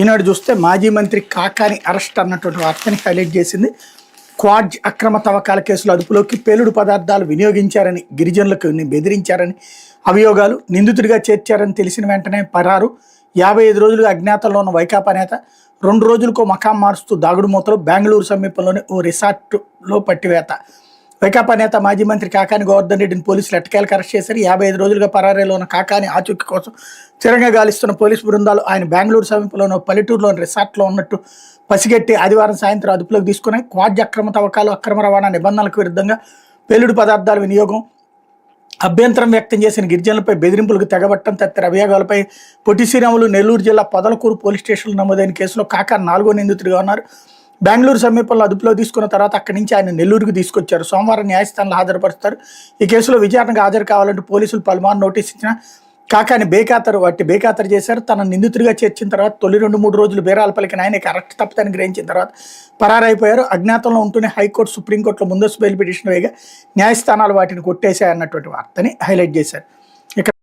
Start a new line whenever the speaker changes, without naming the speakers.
ఈనాడు చూస్తే మాజీ మంత్రి కాకాని అరెస్ట్ అన్నటువంటి వార్తని హైలైట్ చేసింది. క్వాడ్జ్ అక్రమ తవ్వకాల కేసులో అదుపులోకి పేలుడు పదార్థాలు వినియోగించారని, గిరిజనులకు బెదిరించారని అభియోగాలు, నిందితుడిగా చేర్చారని తెలిసిన వెంటనే పరారు. 55 రోజులుగా అజ్ఞాతంలో ఉన్న వైకాపా నేత 2 రోజులకో మకాం మారుస్తూ దాగుడు మూతలు. బెంగళూరు సమీపంలోని ఓ రిసార్ట్లో పట్టివేత. వైకాపా నేత మాజీ మంత్రి కాకాని గోవర్ధన్ రెడ్డిని పోలీసులు ఎట్టకేలకు అరెస్ట్ చేశారు. 55 రోజులుగా పరారీలో ఉన్న కాకాని ఆచూకీ కోసం స్థిరంగా గాలిస్తున్న పోలీసు బృందాలు ఆయన బెంగళూరు సమీపంలోని పల్లెటూరులోని రిసార్ట్లో ఉన్నట్టు పసిగట్టి ఆదివారం సాయంత్రం అదుపులోకి తీసుకున్నాయి. క్వాడ్జ్ అక్రమ తవ్వకాలు, అక్రమ రవాణా నిబంధనలకు విరుద్ధంగా పేలుడు పదార్థాల వినియోగం, అభ్యంతరం వ్యక్తం చేసిన గిరిజనులపై బెదిరింపులకు తెగబట్టడం తదితర అభియోగాలపై పొట్టి శ్రీరాములు, నెల్లూరు జిల్లా పొదలకూరు పోలీస్ స్టేషన్లో నమోదైన కేసులో కాకాని 4వ నిందితుడిగా ఉన్నారు. బెంగళూరు సమీపంలో అదుపులో తీసుకున్న తర్వాత అక్కడి నుంచి ఆయన నెల్లూరుకు తీసుకొచ్చారు. సోమవారం న్యాయస్థానంలో హాజరుపరుస్తారు. ఈ కేసులో విచారణకు హాజరు కావాలంటూ పోలీసులు పలుమార్లు నోటీస్ ఇచ్చిన కాకాని బేఖాతరు చేశారు. తన నిందితుడిగా చేర్చిన తర్వాత తొలి 2-3 రోజులు బేరాల పలికిన ఆయనకి అరెస్ట్ తప్పుదని గ్రహించిన తర్వాత పరారైపోయారు. అజ్ఞాతంలో ఉంటూనే హైకోర్టు, సుప్రీంకోర్టులో ముందస్తు బెయిల్ పిటిషన్ వేయగా న్యాయస్థానాలు వాటిని కొట్టేశాయన్నటువంటి వార్తని హైలైట్ చేశారు.